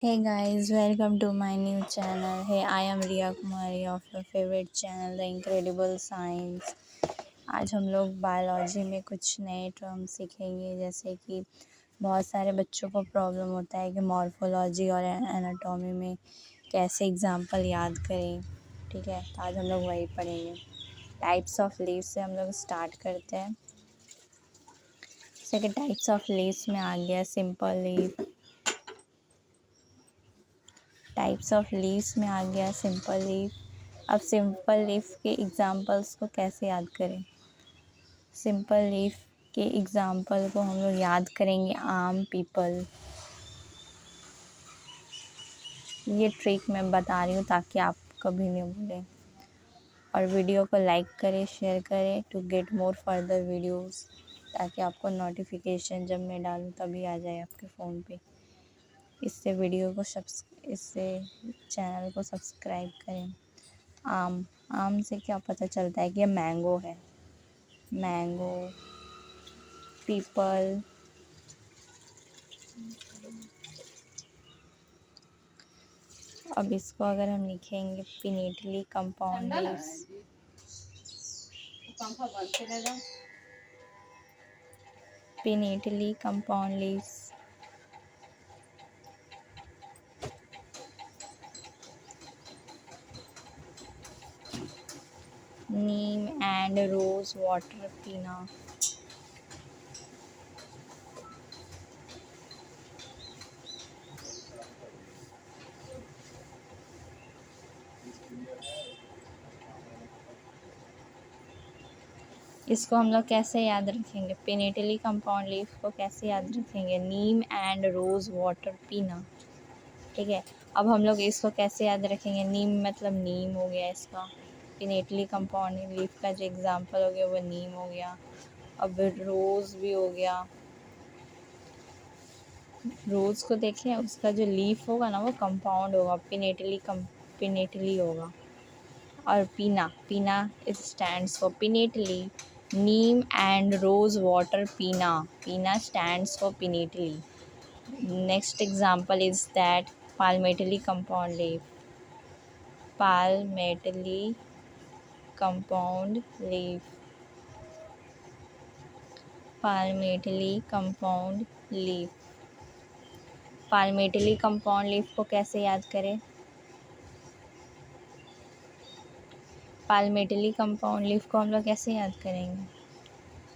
Hey guys, welcome to my new channel. Hey, I am Riya Kumari of your favorite channel, The Incredible Science. आज हम लोग biology में कुछ नए term सीखेंगे, जैसे कि बहुत सारे बच्चों को प्रॉब्लम होता है कि मॉर्फोलॉजी और एनाटॉमी में कैसे एग्जाम्पल याद करें। ठीक है, तो आज हम लोग वही पढ़ेंगे। टाइप्स ऑफ लीव्स से हम लोग स्टार्ट करते हैं। जैसे कि टाइप्स ऑफ लीव्स में आ गया simple leave. Types of leaves में आ गया सिंपल लीफ। अब सिंपल लीफ के एग्जांपल्स को कैसे याद करें। सिंपल लीफ के एग्जांपल को हम लोग याद करेंगे आम, पीपल। ये ट्रिक मैं बता रही हूँ ताकि आप कभी नहीं भूलें। और वीडियो को लाइक करें, शेयर करें to get more further videos, ताकि आपको नोटिफिकेशन जब मैं डालूँ तभी आ जाए आपके फ़ोन पे। इससे चैनल को सब्सक्राइब करें। आम। आम से क्या पता चलता है कि ये मैंगो है। मैंगो, पीपल। अब इसको अगर हम लिखेंगे pinnately compound leaves. Pinnately compound leaves. Neem and rose water पीना। इसको हम लोग कैसे याद रखेंगे, पिनेटली कंपाउंड लीफ को कैसे याद रखेंगे, नीम एंड रोज वाटर पीना। ठीक है, अब हम लोग इसको कैसे याद रखेंगे, नीम मतलब नीम हो गया इसका। पिनेटली कंपाउंड लीफ का जो एग्जांपल हो गया वो नीम हो गया। अब रोज़ भी हो गया। रोज़ को देखें, उसका जो लीफ होगा ना वो कंपाउंड होगा, पिनेटली होगा। और पीना, पीना it stands for pinnately. Neem and rose water पीना, पीना stands for pinnately. Next example is that palmately compound leaf. Palmately compound leaf. Palmately compound leaf. palmately compound leaf को कैसे याद करें। palmately compound leaf को हम लोग कैसे याद करेंगे,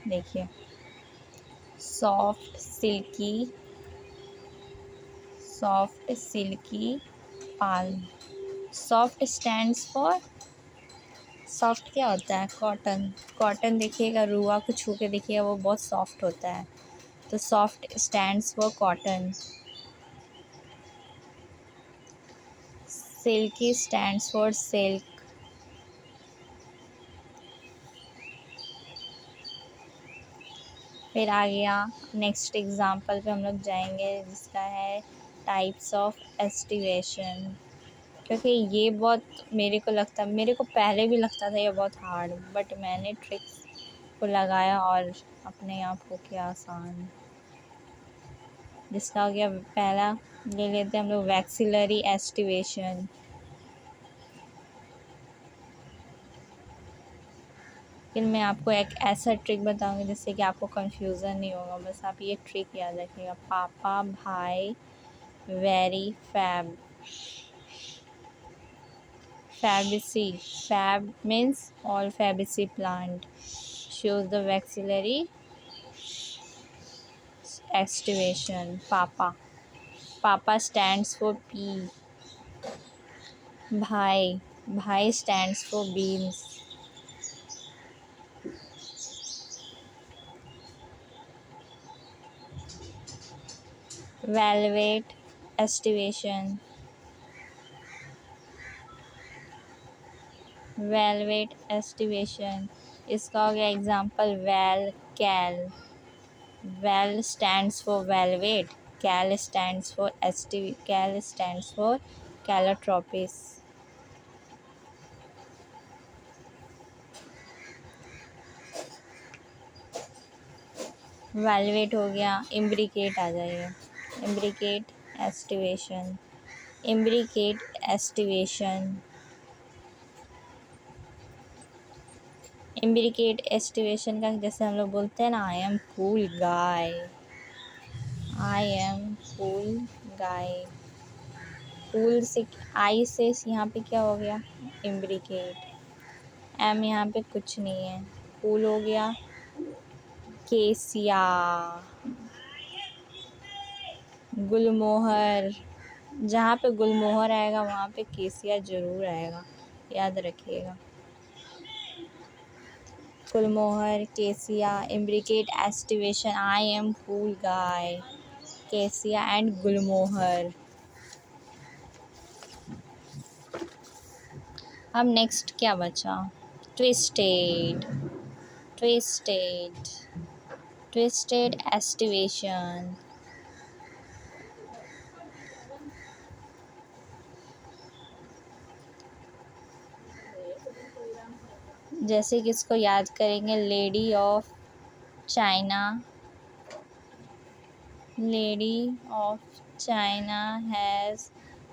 देखिए। Soft silky palm. Soft stands for, soft क्या होता है, कॉटन। कॉटन देखिएगा, रुआ को छू के देखिएगा वो बहुत सॉफ्ट होता है, तो soft stands for cotton. Silky stands for silk. फिर आ गया नेक्स्ट एग्जांपल पे हम लोग जाएंगे, जिसका है टाइप्स ऑफ एस्टिवेशन। क्योंकि ये बहुत मेरे को पहले भी लगता था ये बहुत हार्ड, बट मैंने ट्रिक्स को लगाया और अपने आप को किया आसान। जिसका हो गया, पहला ले लेते हैं हम लोग वैक्सिलरी एस्टिवेशन। फिर मैं आपको एक ऐसा ट्रिक बताऊंगी जिससे कि आपको कंफ्यूजन नहीं होगा, बस आप ये ट्रिक याद रखिएगा। पापा भाई very fab. Fabaceae, fab means all fabaceae plant shows the vexillary activation. Papa stands for P. Bhai stands for beans. Velvet estivation. Velvet estivation. इसका हो गया example vel cal. Vel stands for velvet. Cal stands for calotropis. Velvet हो गया, imbricate आ जाएगा। Imbricate aestivation. Imbricate aestivation. Imbricate aestivation का जैसे हम लोग बोलते हैं ना, I am cool guy, I am cool guy. Cool से आई से यहाँ पे क्या हो गया, इम्ब्रिकेट। एम यहाँ पे कुछ नहीं है, कूल हो गया। केसिया, गुलमोहर, जहाँ पे गुलमोहर आएगा वहाँ पे केसिया जरूर आएगा, याद रखिएगा। गुलमोहर, केसिया, imbricate aestivation, I am cool गाय, केसिया एंड गुलमोहर। अब नेक्स्ट क्या बचा, ट्विस्टेड। Twisted, twisted aestivation. जैसे कि इसको याद करेंगे, lady of China, lady of China has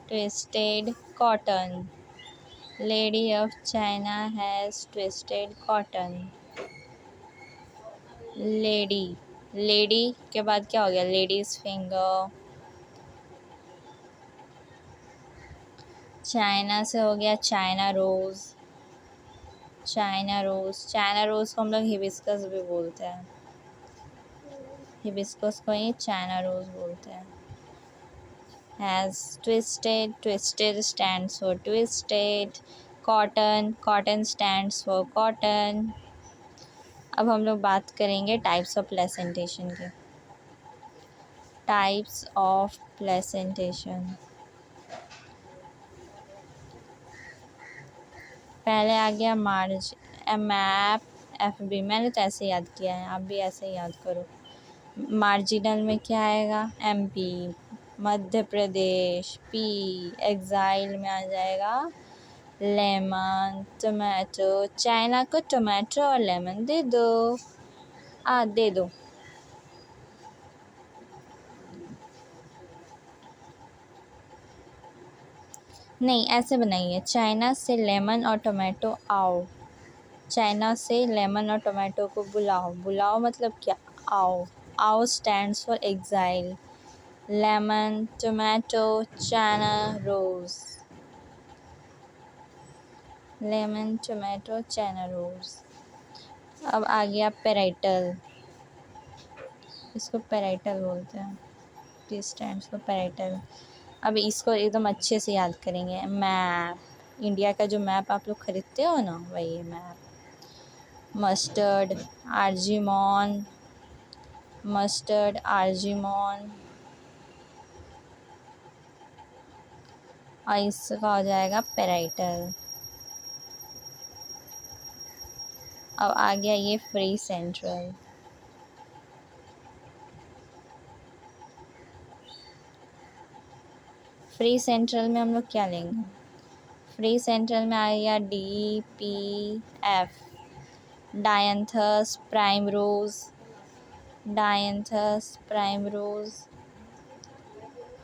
twisted cotton, lady of China has twisted cotton. Lady, lady के बाद क्या हो गया, लेडीज फिंगर। चाइना से हो गया China rose, China rose. China rose को हम लोग हिबिस्कस भी बोलते हैं, हिबिस्कस को ही चाइना रोज़ बोलते हैं। Has twisted, twisted stands for twisted. Cotton, cotton stands for cotton. अब हम लोग बात करेंगे टाइप्स ऑफ प्लेसेंटेशन के। टाइप्स ऑफ प्लेसेंटेशन, पहले आ गया मार्ज, मैप, FB। मैंने तो ऐसे याद किया है, आप भी ऐसे ही याद करो। मार्जिनल में क्या आएगा, MP, Madhya Pradesh, P। Exile में आ जाएगा लेमन, टमाटो। चाइना को टमाटो और लेमन दे दो, दे दो। नहीं, ऐसे बनाइए, चाइना से लेमन और टमाटो आओ, चाइना से लेमन और टमाटो को बुलाओ। बुलाओ मतलब क्या, आओ। आओ stands for axile, lemon, tomato, China rose, lemon, tomato, China rose. अब आ गया पेराइटल, इसको पेराइटल बोलते हैं, P स्टैंड्स फॉर पेराइटल। अब इसको एकदम अच्छे से याद करेंगे। मैप, इंडिया का जो मैप आप लोग खरीदते हो ना, वही है map. Mustard, argemone, mustard, argemone. और इसका हो जाएगा पेराइटल। अब आ गया ये फ्री सेंट्रल। फ्री सेंट्रल में हम लोग क्या लेंगे, फ्री सेंट्रल में आ गया DPF, dianthus primrose, dianthus primrose,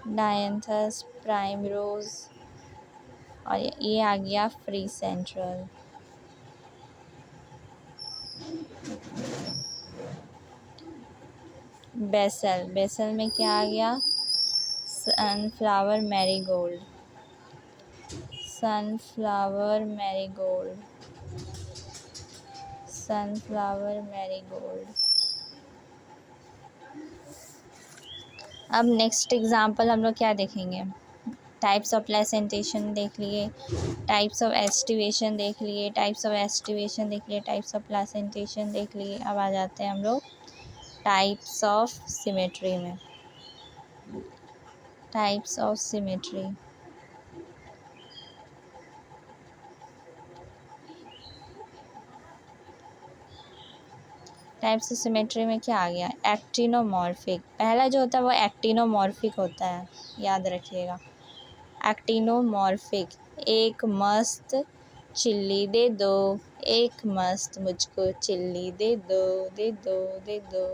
dianthus primrose. और ये आ गया फ्री सेंट्रल। बेसल, बेसल में क्या आ गया, sunflower marigold, sunflower marigold, sunflower marigold. अब नेक्स्ट एग्जांपल हम लोग क्या देखेंगे, टाइप्स ऑफ प्लेसेंटेशन देख लिए, टाइप्स ऑफ एस्टिवेशन देख लिए, टाइप्स ऑफ एस्टिवेशन देख लिए, टाइप्स ऑफ प्लेसेंटेशन देख लिए। अब आ जाते हैं हम लोग टाइप्स ऑफ सिमेट्री में। Types of symmetry, types of symmetry में क्या आ गया, एक्टिनोमॉर्फिक। पहला जो होता है वो एक्टिनोमॉर्फिक होता है, याद रखिएगा। एक्टिनोमॉर्फिक, एक मस्त चिल्ली दे दो, एक मस्त मुझको चिल्ली दे दो, दे दो, दे दो।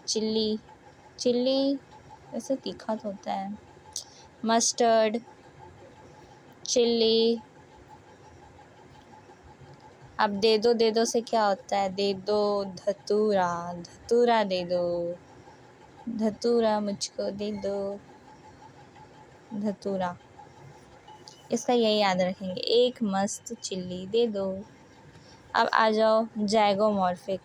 चिल्ली, चिल्ली वैसे तीखा तो होता है। Mustard, chilli. अब दे दो से क्या होता है? दे दो धतूरा, धतूरा दे दो, धतूरा मुझको दे दो, धतूरा। इसका यही याद रखेंगे, एक मस्त चिल्ली दे दो। अब आ जाओ जैगोमॉर्फिक।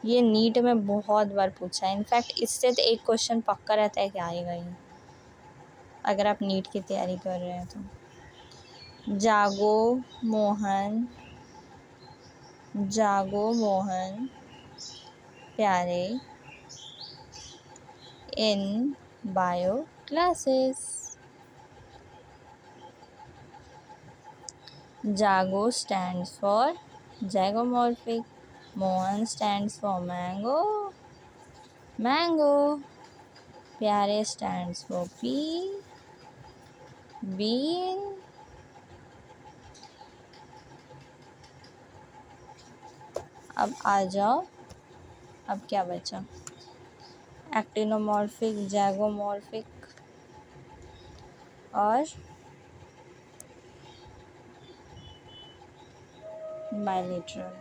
ये नीट में बहुत बार पूछा है, इनफैक्ट इससे तो एक क्वेश्चन पक्का रहता है कि आएगा ही, अगर आप नीट की तैयारी कर रहे हैं तो। जागो मोहन, जागो मोहन प्यारे इन बायो क्लासेस। जागो stands for zygomorphic, Mohan stands for mango, mango, प्यारे stands for bean। अब आ जाओ, अब क्या बचा? एक्टिनोमॉर्फिक, जैगोमॉर्फिक और बायलेटरल।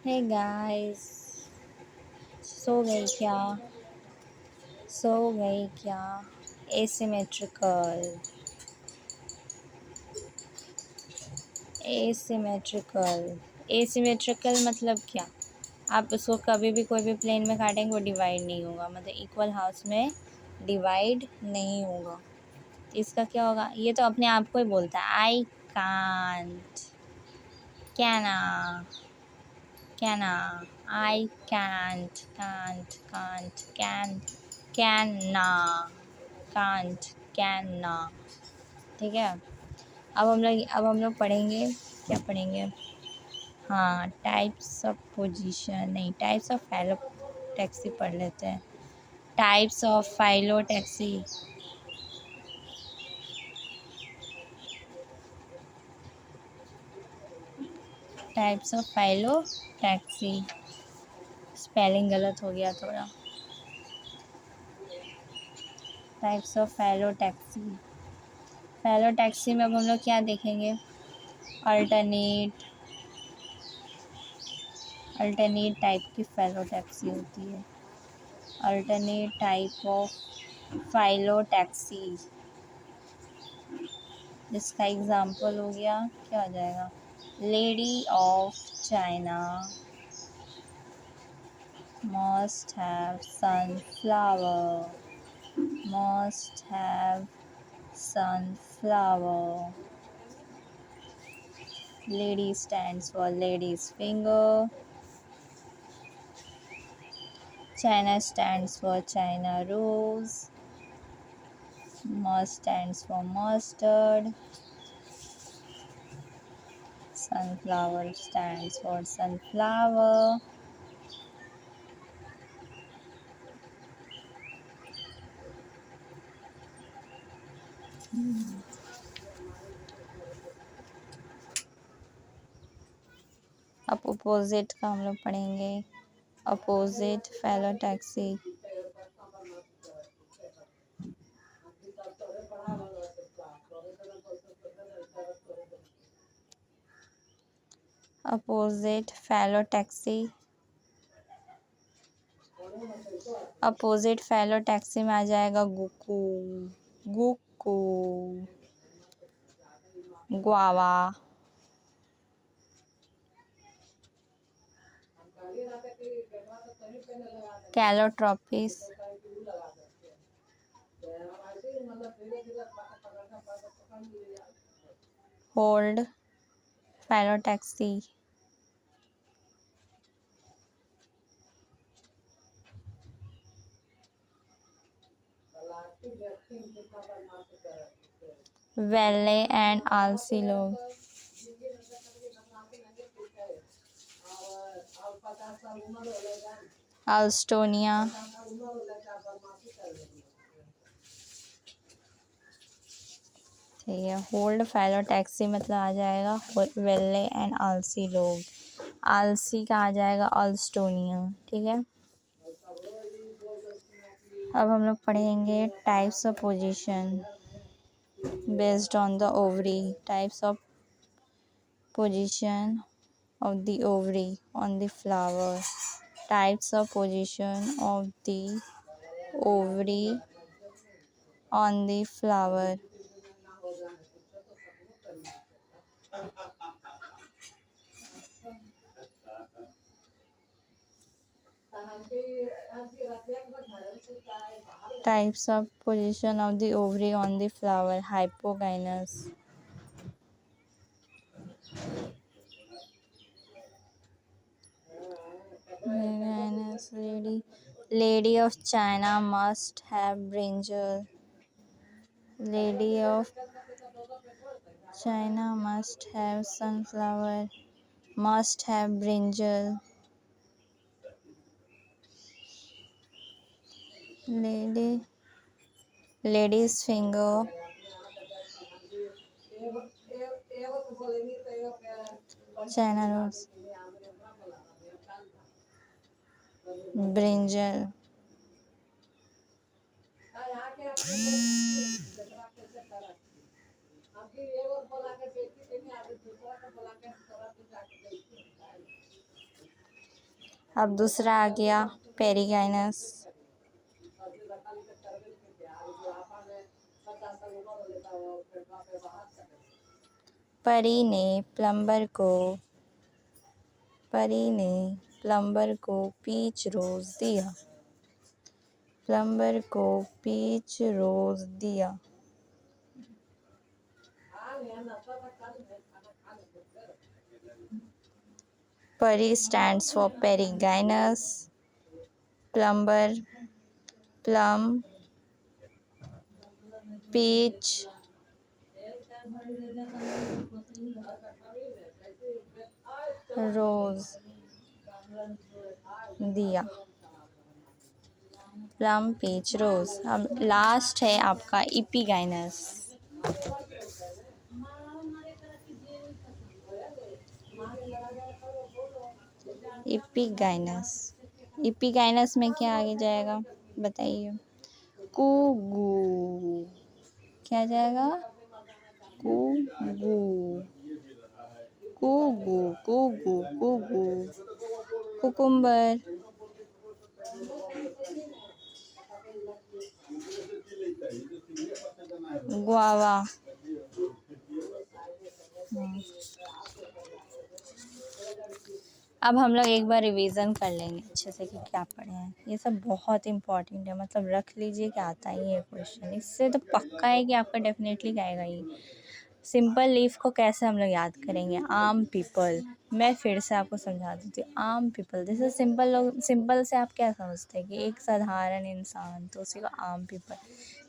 हे गाइस, सो गई क्या? सो गई क्या? एसिमेट्रिकल, एसिमेट्रिकल, एसिमेट्रिकल मतलब क्या? आप उसको कभी भी कोई भी प्लेन में काटेंगे वो डिवाइड नहीं होगा, मतलब इक्वल हाउस में डिवाइड नहीं होगा। इसका क्या होगा? ये तो अपने आप को ही बोलता है, आई कांट, कैना, कैना, I can't, can't, can't, can ना, कांट, कैन ना। ठीक है। अब हम लोग पढ़ेंगे, क्या पढ़ेंगे? हाँ, टाइप्स ऑफ पोजीशन नहीं, टाइप्स ऑफ फाइलोटैक्सी पढ़ लेते हैं। Types of phyllotaxy. Types of phyllotaxy, spelling गलत हो गया थोड़ा। टाइप्स ऑफ फाइलोटैक्सी, फाइलोटैक्सी में अब हम लोग क्या देखेंगे? अल्टरनेट, अल्टरनेट टाइप की फाइलोटैक्सी होती है। अल्टरनेट टाइप ऑफ फाइलोटैक्सी, जिसका एग्जाम्पल हो गया, क्या हो जाएगा? Lady of China must have sunflower, must have sunflower। Lady stands for lady's finger, China stands for China rose, must stands for mustard, sunflower stands for sunflower। अब opposite का हम लोग पढ़ेंगे, opposite phyllotaxy. Opposite phyllotaxy, opposite phyllotaxy में आ जाएगा गुकू, गुकू, guava, Calotropis, hold phyllotaxy, वेले and आलसी लोग, अल्स्टोनिया, ठीक है। होल्ड फैलो टैक्सी मतलब आ जाएगा वेल्ले एंड आलसी लोग। आलसी का आ जाएगा अल्स्टोनिया, ठीक है। अब हम लोग पढ़ेंगे types of position based on the ovary. Types of position of the ovary on the flower. Types of position of the ovary on the flower. Types of position of the ovary on the flower. Hypogynous. Lady of China must have brinjal. Lady of China must have sunflower. Must have brinjal. Lady's finger. China rose. Brinjal. अब दूसरा आ गया perigynous. परी ने plumber को peach रोज दिया। Plumber को peach रोज दिया। Peri stands for perigynous. Plumber, plum, peach, rose दिया। प्लम, पीच, रोज। अब लास्ट है आपका इपीगाइनस। इपीगाइनस में क्या आगे जाएगा बताइए। कुगू। क्या जाएगा? कुगू, कुगू, कुगू, कुगू। Cucumber, guava. अब हम लोग एक बार रिवीजन कर लेंगे अच्छे से कि क्या पढ़े हैं। ये सब बहुत इंपॉर्टेंट है, मतलब रख लीजिए कि आता ही है क्वेश्चन। इससे तो पक्का है कि आपका डेफिनेटली आएगा ही। सिंपल लीफ को कैसे हम लोग याद करेंगे? आम पीपल। मैं फिर से आपको समझा देती हूँ। आम पीपल जैसे सिंपल से आप क्या समझते हैं कि एक साधारण इंसान, तो उसी को आम पीपल।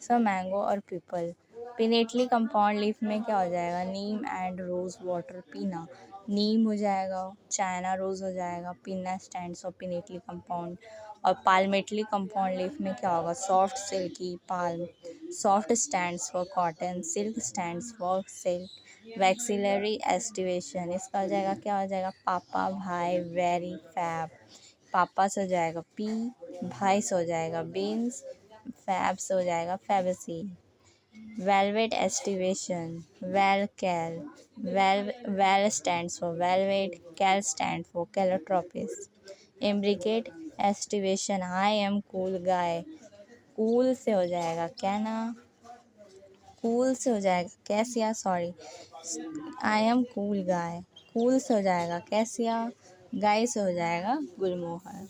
सो मैंगो और पीपल। पिनेटली कंपाउंड लीफ में क्या हो जाएगा? नीम एंड रोज वाटर पीना। नीम हो जाएगा, चाइना रोज हो जाएगा। पीना स्टैंड्स फॉर पिनेटली कंपाउंड। और पाल्मेटली कंपाउंड लीफ में क्या होगा? Soft silky palm. Soft stands for cotton, silk stands for silk. Vexillary aestivation, इसका हो जाएगा क्या हो जाएगा? पापा, भाई, वेरी, फैब। पापा से हो जाएगा पी, भाई से हो जाएगा बीन्स, फैब से हो जाएगा fabaceae. Velvet aestivation, vel cal. Vel stands for velvet, cal stand for calotropis. Imbricate aestivation, I am cool guy. Cool से हो जाएगा क्या ना? कूल से हो जाएगा cassia, sorry, I am cool guy. Cool से हो जाएगा कैसिया, गाय से हो जाएगा गुलमोहर।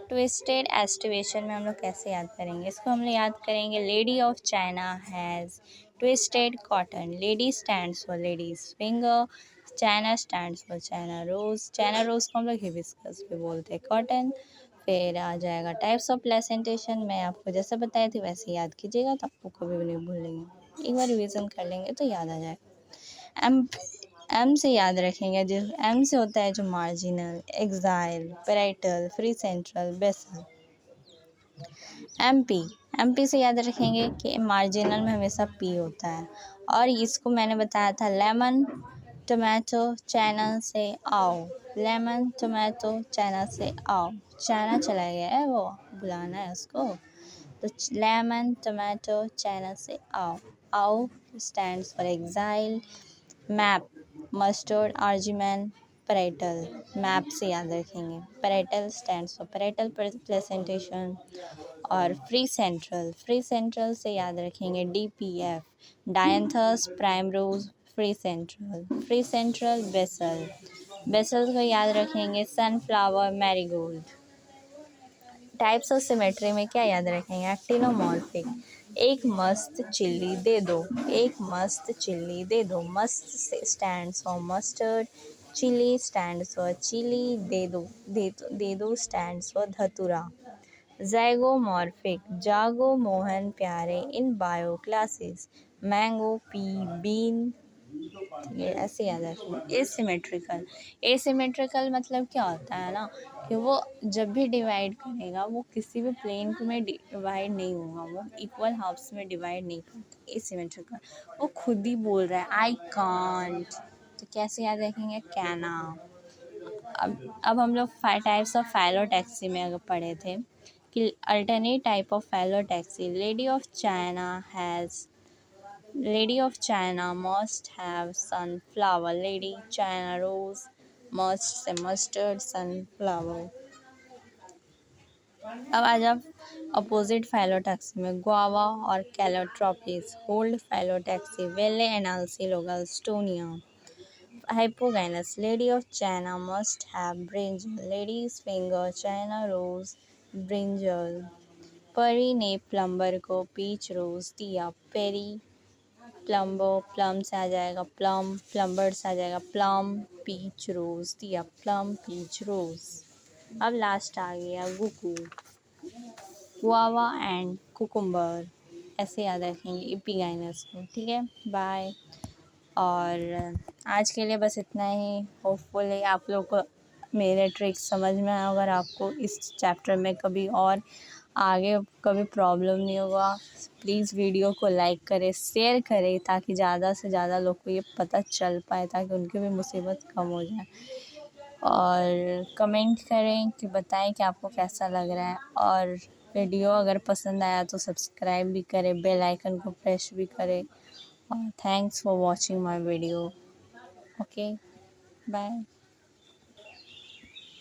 ट्विस्टेड एस्टिवेशन में हम लोग कैसे याद करेंगे इसको? हम लोग याद करेंगे lady of China has twisted cotton. Lady stands for ladies finger, China stands for China rose. China rose को हम लोग हिबिस्कस पे बोलते हैं। कॉटन। फिर आ जाएगा टाइप्स ऑफ प्लेसेंटेशन। मैं आपको जैसे बताई थी वैसे याद कीजिएगा, तो आपको कभी भी नहीं भूलेंगे। एक बार रिविजन कर लेंगे तो याद आ जाएगा। एम एम से याद रखेंगे, जो एम से होता है जो marginal, axile, parietal, free central, basal. MP, MP से याद रखेंगे कि मार्जिनल में हमेशा पी होता है। और इसको मैंने बताया था लेमन टोमेटो, चाइना से आओ, लेमन टोमेटो, चाइना से आओ। चाइना चला गया है, वो बुलाना है उसको। तो लेमन टोमेटो, चाइना से आओ। आओ stands for axile. Map, mustard, argemone, parietal. Map से याद रखेंगे, parietal stands for parietal placentation. और फ्री सेंट्रल, फ्री सेंट्रल से याद रखेंगे DPF, dianthus primrose, free central. Free central basal, basal को याद रखेंगे sunflower, marigold. Types of symmetry में क्या याद रखेंगे, एक्टिनोमॉर्फिक, एक मस्त चिल्ली दे दो, एक मस्त चिल्ली दे दो। मस्त stands for mustard, chilli stands for chilli, दे दो स्टैंड्स फॉर धतुरा। ज़ाइगोमॉर्फिक, जागो मोहन प्यारे in bio classes, mango, pea, bean. ये ऐसे याद रखें। एसिमेट्रिकल, एसिमेट्रिकल मतलब क्या होता है ना, कि वो जब भी डिवाइड करेगा वो किसी भी प्लेन में डिवाइड नहीं होगा, वो इक्वल हाफ्स में डिवाइड नहीं करता। एसिमेट्रिकल, वो खुद ही बोल रहा है आई कांट, तो कैसे याद रखेंगे, कैना। अब हम लोग टाइप्स ऑफ फाइलोटैक्सी में अगर पढ़े थे कि alternate type of phyllotaxy, Lady of China must have sunflower, Lady China rose must से mustard, sunflower। अब आ जाओ अपोजिट फाइलोटैक्सी में, गुआवा और कैलोट्रोपिस। होल्ड फाइलोटैक्सी, वेले एनाल्सी लोगल, Estonia. Hypogynous, Lady of China must have brinjal, Lady's finger, China rose, brinjal। परी ने plumber को peach रोज दिया, पेरी प्लम्बो, प्लम से आ जाएगा प्लम, प्लम्बर से आ जाएगा प्लम, पीच रोज दिया, प्लम पीच रोज। अब लास्ट आ गया गुकू, गुआवा एंड कुकुम्बर। ऐसे याद रखेंगे एपिगाइनस को, ठीक है। बाय। और आज के लिए बस इतना ही। होपफुली आप लोग को मेरे ट्रिक्स समझ में आए। अगर आपको इस चैप्टर में कभी और आगे कभी प्रॉब्लम नहीं होगा, प्लीज़ वीडियो को लाइक करें, शेयर करें, ताकि ज़्यादा से ज़्यादा लोग को ये पता चल पाए, ताकि उनकी भी मुसीबत कम हो जाए। और कमेंट करें कि बताएं कि आपको कैसा लग रहा है। और वीडियो अगर पसंद आया तो सब्सक्राइब भी करें, बेल आइकन को प्रेस भी करें। और thanks for watching my video. Okay, bye.